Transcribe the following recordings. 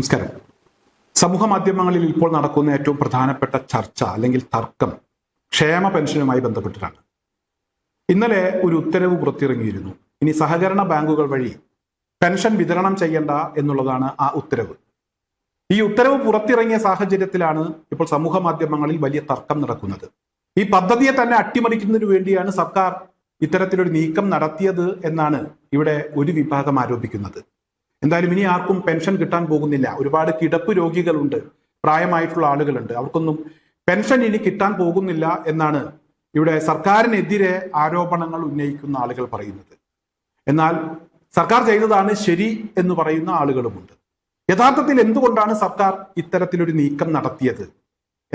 നമസ്കാരം. സമൂഹ മാധ്യമങ്ങളിൽ ഇപ്പോൾ നടക്കുന്ന ഏറ്റവും പ്രധാനപ്പെട്ട ചർച്ച അല്ലെങ്കിൽ തർക്കം ക്ഷേമ പെൻഷനുമായി ബന്ധപ്പെട്ടിട്ടാണ്. ഇന്നലെ ഒരു ഉത്തരവ് പുറത്തിറങ്ങിയിരുന്നു. ഇനി സഹകരണ ബാങ്കുകൾ വഴി പെൻഷൻ വിതരണം ചെയ്യേണ്ട എന്നുള്ളതാണ് ആ ഉത്തരവ്. ഈ ഉത്തരവ് പുറത്തിറങ്ങിയ സാഹചര്യത്തിലാണ് ഇപ്പോൾ സമൂഹ മാധ്യമങ്ങളിൽ വലിയ തർക്കം നടക്കുന്നത്. ഈ പദ്ധതിയെ തന്നെ അട്ടിമറിക്കുന്നതിന് വേണ്ടിയാണ് സർക്കാർ ഇത്തരത്തിലൊരു നീക്കം നടത്തിയത് എന്നാണ് ഇവിടെ ഒരു വിഭാഗം ആരോപിക്കുന്നത്. എന്തായാലും ഇനി ആർക്കും പെൻഷൻ കിട്ടാൻ പോകുന്നില്ല. ഒരുപാട് കിടപ്പ് രോഗികളുണ്ട്, പ്രായമായിട്ടുള്ള ആളുകളുണ്ട്, അവർക്കൊന്നും പെൻഷൻ ഇനി കിട്ടാൻ പോകുന്നില്ല എന്നാണ് ഇവിടെ സർക്കാരിനെതിരെ ആരോപണങ്ങൾ ഉന്നയിക്കുന്ന ആളുകൾ പറയുന്നത്. എന്നാൽ സർക്കാർ ചെയ്തതാണ് ശരി എന്ന് പറയുന്ന ആളുകളുമുണ്ട്. യഥാർത്ഥത്തിൽ എന്തുകൊണ്ടാണ് സർക്കാർ ഇത്തരത്തിലൊരു നീക്കം നടത്തിയത്?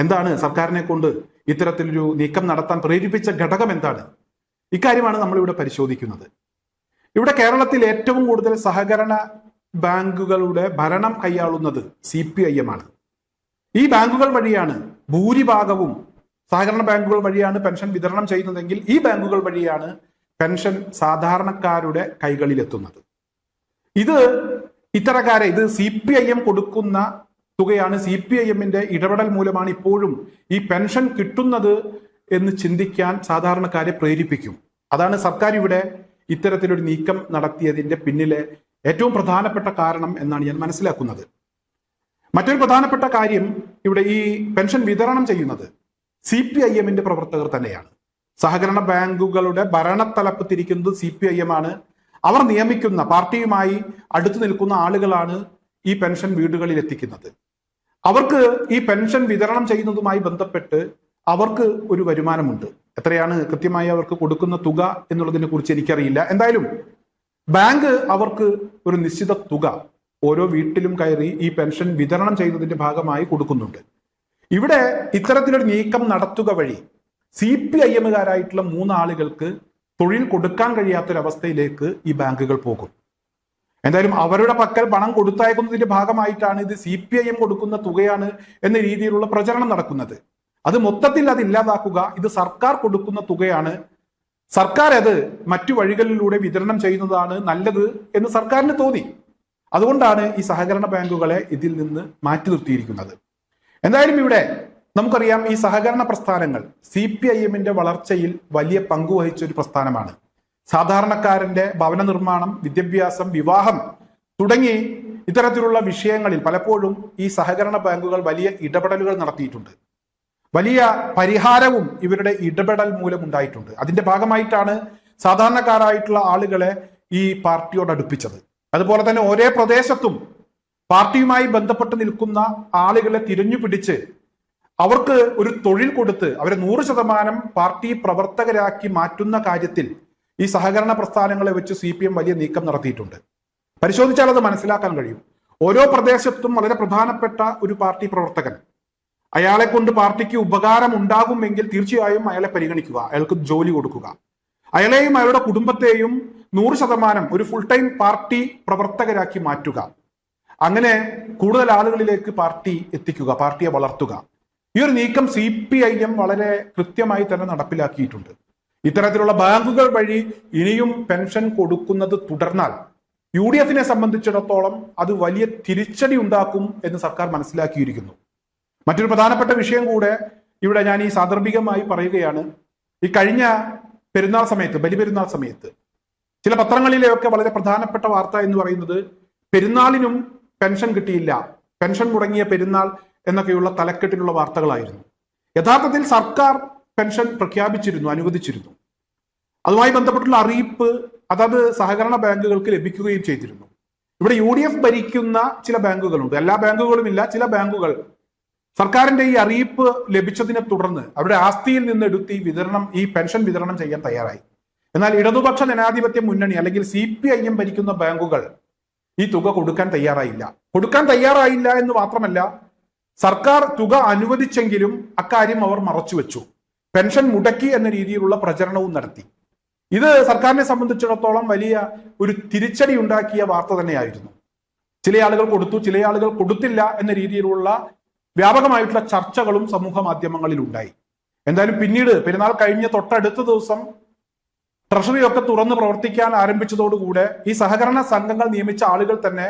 എന്താണ് സർക്കാരിനെ കൊണ്ട് ഇത്തരത്തിലൊരു നീക്കം നടത്താൻ പ്രേരിപ്പിച്ച ഘടകം എന്താണ്? ഇക്കാര്യമാണ് നമ്മളിവിടെ പരിശോധിക്കുന്നത്. ഇവിടെ കേരളത്തിൽ ഏറ്റവും കൂടുതൽ സഹകരണ ബാങ്കുകളുടെ ഭരണം കൈയാളുന്നത് CPIM ആണ്. ഈ ബാങ്കുകൾ വഴിയാണ് ഭൂരിഭാഗവും, സഹകരണ ബാങ്കുകൾ വഴിയാണ് പെൻഷൻ വിതരണം ചെയ്യുന്നതെങ്കിൽ ഈ ബാങ്കുകൾ വഴിയാണ് പെൻഷൻ സാധാരണക്കാരുടെ കൈകളിലെത്തുന്നത്. ഇത് CPIM കൊടുക്കുന്ന തുകയാണ്. CPIMന്റെ ഇടപെടൽ മൂലമാണ് ഇപ്പോഴും ഈ പെൻഷൻ കിട്ടുന്നത് എന്ന് ചിന്തിക്കാൻ സാധാരണക്കാരെ പ്രേരിപ്പിക്കും. അതാണ് സർക്കാർ ഇവിടെ ഇത്തരത്തിലൊരു നീക്കം നടത്തിയതിന്റെ പിന്നിലെ ഏറ്റവും പ്രധാനപ്പെട്ട കാരണം എന്നാണ് ഞാൻ മനസ്സിലാക്കുന്നത്. മറ്റൊരു പ്രധാനപ്പെട്ട കാര്യം, ഇവിടെ ഈ പെൻഷൻ വിതരണം ചെയ്യുന്നത് CPIMന്റെ പ്രവർത്തകർ തന്നെയാണ്. സഹകരണ ബാങ്കുകളുടെ ഭരണത്തലപ്പ് തിരിക്കുന്നത് CPIM ആണ്. അവർ നിയമിക്കുന്ന, പാർട്ടിയുമായി അടുത്തു നിൽക്കുന്ന ആളുകളാണ് ഈ പെൻഷൻ വീടുകളിൽ എത്തിക്കുന്നത്. അവർക്ക് ഈ പെൻഷൻ വിതരണം ചെയ്യുന്നതുമായി ബന്ധപ്പെട്ട് അവർക്ക് ഒരു വരുമാനമുണ്ട്. എത്രയാണ് കൃത്യമായി അവർക്ക് കൊടുക്കുന്ന തുക എന്നുള്ളതിനെ കുറിച്ച് എനിക്കറിയില്ല. എന്തായാലും ബാങ്ക് അവർക്ക് ഒരു നിശ്ചിത തുക ഓരോ വീട്ടിലും കയറി ഈ പെൻഷൻ വിതരണം ചെയ്യുന്നതിന്റെ ഭാഗമായി കൊടുക്കുന്നുണ്ട്. ഇവിടെ ഇത്തരത്തിലൊരു നീക്കം നടത്തുക വഴി CPIMകാരായിട്ടുള്ള 3 ആളുകൾക്ക് തൊഴിൽ കൊടുക്കാൻ കഴിയാത്തൊരവസ്ഥയിലേക്ക് ഈ ബാങ്കുകൾ പോകും. എന്തായാലും അവരുടെ പക്കൽ പണം കൊടുത്തയക്കുന്നതിന്റെ ഭാഗമായിട്ടാണ് ഇത് CPIM കൊടുക്കുന്ന തുകയാണ് എന്ന രീതിയിലുള്ള പ്രചരണം നടക്കുന്നത്. അത് മൊത്തത്തിൽ അത് ഇല്ലാതാക്കുക, ഇത് സർക്കാർ കൊടുക്കുന്ന തുകയാണ്, സർക്കാർ അത് മറ്റു വഴികളിലൂടെ വിതരണം ചെയ്യുന്നതാണ് നല്ലത് എന്ന് സർക്കാരിന് തോന്നി. അതുകൊണ്ടാണ് ഈ സഹകരണ ബാങ്കുകളെ ഇതിൽ നിന്ന് മാറ്റി നിർത്തിയിരിക്കുന്നത്. എന്തായാലും ഇവിടെ നമുക്കറിയാം, ഈ സഹകരണ പ്രസ്ഥാനങ്ങൾ CPIMന്റെ വളർച്ചയിൽ വലിയ പങ്കുവഹിച്ച ഒരു പ്രസ്ഥാനമാണ്. സാധാരണക്കാരന്റെ ഭവന നിർമ്മാണം, വിദ്യാഭ്യാസം, വിവാഹം തുടങ്ങി ഇത്തരത്തിലുള്ള വിഷയങ്ങളിൽ പലപ്പോഴും ഈ സഹകരണ ബാങ്കുകൾ വലിയ ഇടപെടലുകൾ നടത്തിയിട്ടുണ്ട്. വലിയ പരിഹാരവും ഇവരുടെ ഇടപെടൽ മൂലം ഉണ്ടായിട്ടുണ്ട്. അതിന്റെ ഭാഗമായിട്ടാണ് സാധാരണക്കാരായിട്ടുള്ള ആളുകളെ ഈ പാർട്ടിയോട് അടുപ്പിച്ചത്. അതുപോലെ തന്നെ ഓരോ പ്രദേശത്തും പാർട്ടിയുമായി ബന്ധപ്പെട്ട് നിൽക്കുന്ന ആളുകളെ തിരഞ്ഞുപിടിച്ച് അവർക്ക് ഒരു തൊഴിൽ കൊടുത്ത് അവരെ 100% പാർട്ടി പ്രവർത്തകരാക്കി മാറ്റുന്ന കാര്യത്തിൽ ഈ സഹകരണ പ്രസ്ഥാനങ്ങളെ വെച്ച് CPM വലിയ നീക്കം നടത്തിയിട്ടുണ്ട്. പരിശോധിച്ചാൽ അത് മനസ്സിലാക്കാൻ കഴിയും. ഓരോ പ്രദേശത്തും വളരെ പ്രധാനപ്പെട്ട ഒരു പാർട്ടി പ്രവർത്തകൻ, അയാളെ കൊണ്ട് പാർട്ടിക്ക് ഉപകാരം ഉണ്ടാകുമെങ്കിൽ തീർച്ചയായും അയാളെ പരിഗണിക്കുക, അയാൾക്ക് ജോലി കൊടുക്കുക, അയാളെയും അയാളുടെ കുടുംബത്തെയും 100% ഒരു ഫുൾ ടൈം പാർട്ടി പ്രവർത്തകരാക്കി മാറ്റുക. അങ്ങനെ കൂടുതൽ ആളുകളിലേക്ക് പാർട്ടി എത്തിക്കുക, പാർട്ടിയെ വളർത്തുക. ഈ ഒരു നീക്കം CPIM വളരെ കൃത്യമായി തന്നെ നടപ്പിലാക്കിയിട്ടുണ്ട്. ഇത്തരത്തിലുള്ള ബാങ്കുകൾ വഴി ഇനിയും പെൻഷൻ കൊടുക്കുന്നത് തുടർന്നാൽ UDFനെ സംബന്ധിച്ചിടത്തോളം അത് വലിയ തിരിച്ചടി ഉണ്ടാക്കും എന്ന് സർക്കാർ മനസ്സിലാക്കിയിരിക്കുന്നു. മറ്റൊരു പ്രധാനപ്പെട്ട വിഷയം കൂടെ ഇവിടെ ഞാൻ ഈ സാന്ദർഭികമായി പറയുകയാണ്. ഈ കഴിഞ്ഞ പെരുന്നാൾ സമയത്ത്, ബലിപെരുന്നാൾ സമയത്ത് ചില പത്രങ്ങളിലെയൊക്കെ വളരെ പ്രധാനപ്പെട്ട വാർത്ത എന്ന് പറയുന്നത് പെരുന്നാളിനും പെൻഷൻ കിട്ടിയില്ല, പെൻഷൻ മുടങ്ങിയ പെരുന്നാൾ എന്നൊക്കെയുള്ള തലക്കെട്ടിലുള്ള വാർത്തകളായിരുന്നു. യഥാർത്ഥത്തിൽ സർക്കാർ പെൻഷൻ പ്രഖ്യാപിച്ചിരുന്നു, അനുവദിച്ചിരുന്നു. അതുമായി ബന്ധപ്പെട്ടുള്ള അറിയിപ്പ് അതത് സഹകരണ ബാങ്കുകൾക്ക് ലഭിക്കുകയും ചെയ്തിരുന്നു. ഇവിടെ UDF ഭരിക്കുന്ന ചില ബാങ്കുകളുണ്ട്, എല്ലാ ബാങ്കുകളും ഇല്ല, ചില ബാങ്കുകൾ സർക്കാരിന്റെ ഈ അറിയിപ്പ് ലഭിച്ചതിനെ തുടർന്ന് അവരുടെ ആസ്തിയിൽ നിന്ന് എടുത്ത് ഈ പെൻഷൻ വിതരണം ചെയ്യാൻ തയ്യാറായി. എന്നാൽ ഇടതുപക്ഷ ജനാധിപത്യ മുന്നണി അല്ലെങ്കിൽ CPIM ഭരിക്കുന്ന ബാങ്കുകൾ ഈ തുക കൊടുക്കാൻ തയ്യാറായില്ല എന്ന് മാത്രമല്ല, സർക്കാർ തുക അനുവദിച്ചെങ്കിലും അക്കാര്യം അവർ മറച്ചുവെച്ചു, പെൻഷൻ മുടക്കി എന്ന രീതിയിലുള്ള പ്രചരണവും നടത്തി. ഇത് സർക്കാരിനെ സംബന്ധിച്ചിടത്തോളം വലിയ ഒരു തിരിച്ചടി ഉണ്ടാക്കിയ വാർത്ത തന്നെയായിരുന്നു. ചില ആളുകൾ കൊടുത്തു, ചില ആളുകൾ കൊടുത്തില്ല എന്ന രീതിയിലുള്ള വ്യാപകമായിട്ടുള്ള ചർച്ചകളും സമൂഹ മാധ്യമങ്ങളിൽ ഉണ്ടായി. എന്തായാലും പിന്നീട് പെരുന്നാൾ കഴിഞ്ഞ തൊട്ടടുത്ത ദിവസം ട്രഷറിയൊക്കെ തുറന്ന് പ്രവർത്തിക്കാൻ ആരംഭിച്ചതോടുകൂടെ ഈ സഹകരണ സംഘങ്ങൾ നിയമിച്ച ആളുകൾ തന്നെ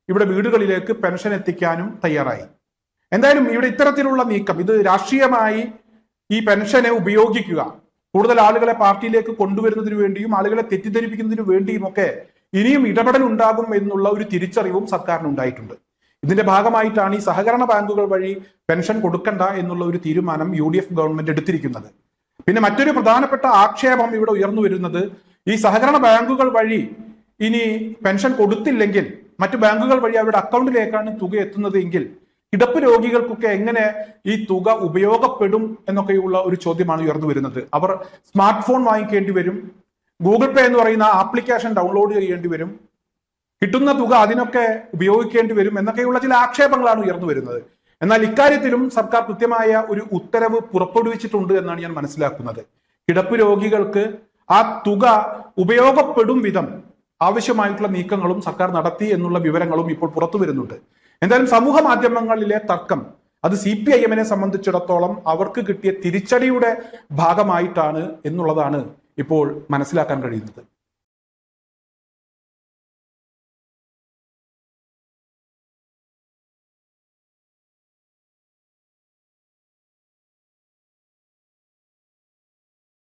ഇവിടെ വീടുകളിലേക്ക് പെൻഷൻ എത്തിക്കാനും തയ്യാറായി. എന്തായാലും ഇവിടെ ഇത്തരത്തിലുള്ള നീക്കം, ഇത് രാഷ്ട്രീയമായി ഈ പെൻഷനെ ഉപയോഗിക്കുക, കൂടുതൽ ആളുകളെ പാർട്ടിയിലേക്ക് കൊണ്ടുവരുന്നതിന് വേണ്ടിയും ആളുകളെ തെറ്റിദ്ധരിപ്പിക്കുന്നതിന് വേണ്ടിയും ഒക്കെ ഇനിയും ഇടപെടൽ ഉണ്ടാകും എന്നുള്ള ഒരു തിരിച്ചറിവും സർക്കാരിന് ഉണ്ടായിട്ടുണ്ട്. ഇതിന്റെ ഭാഗമായിട്ടാണ് ഈ സഹകരണ ബാങ്കുകൾ വഴി പെൻഷൻ കൊടുക്കണ്ട എന്നുള്ള ഒരു തീരുമാനം UDF ഗവൺമെന്റ് എടുത്തിരിക്കുന്നത്. പിന്നെ മറ്റൊരു പ്രധാനപ്പെട്ട ആക്ഷേപം ഇവിടെ ഉയർന്നു വരുന്നത്, ഈ സഹകരണ ബാങ്കുകൾ വഴി ഇനി പെൻഷൻ കൊടുത്തില്ലെങ്കിൽ മറ്റു ബാങ്കുകൾ വഴി അവരുടെ അക്കൗണ്ടിലേക്കാണ് തുക എത്തുന്നത് എങ്കിൽ കിടപ്പ് രോഗികൾക്കൊക്കെ എങ്ങനെ ഈ തുക ഉപയോഗപ്പെടും എന്നൊക്കെയുള്ള ഒരു ചോദ്യമാണ് ഉയർന്നു വരുന്നത്. അവർ സ്മാർട്ട് ഫോൺ വാങ്ങിക്കേണ്ടി വരും, ഗൂഗിൾ പേ എന്ന് പറയുന്ന ആപ്ലിക്കേഷൻ ഡൗൺലോഡ് ചെയ്യേണ്ടി വരും, കിട്ടുന്ന തുക അതിനൊക്കെ ഉപയോഗിക്കേണ്ടി വരും എന്നൊക്കെയുള്ള ചില ആക്ഷേപങ്ങളാണ് ഉയർന്നു വരുന്നത്. എന്നാൽ ഇക്കാര്യത്തിലും സർക്കാർ കൃത്യമായ ഒരു ഉത്തരവ് പുറപ്പെടുവിച്ചിട്ടുണ്ട് എന്നാണ് ഞാൻ മനസ്സിലാക്കുന്നത്. കിടപ്പ് രോഗികൾക്ക് ആ തുക ഉപയോഗപ്പെടും വിധം ആവശ്യമായിട്ടുള്ള നീക്കങ്ങളും സർക്കാർ നടത്തി എന്നുള്ള വിവരങ്ങളും ഇപ്പോൾ പുറത്തു വരുന്നുണ്ട്. എന്തായാലും സമൂഹ മാധ്യമങ്ങളിലെ തർക്കം അത് CPIM-നെ സംബന്ധിച്ചിടത്തോളം അവർക്ക് കിട്ടിയ തിരിച്ചടിയുടെ ഭാഗമായിട്ടാണ് എന്നുള്ളതാണ് ഇപ്പോൾ മനസ്സിലാക്കാൻ കഴിയുന്നത്.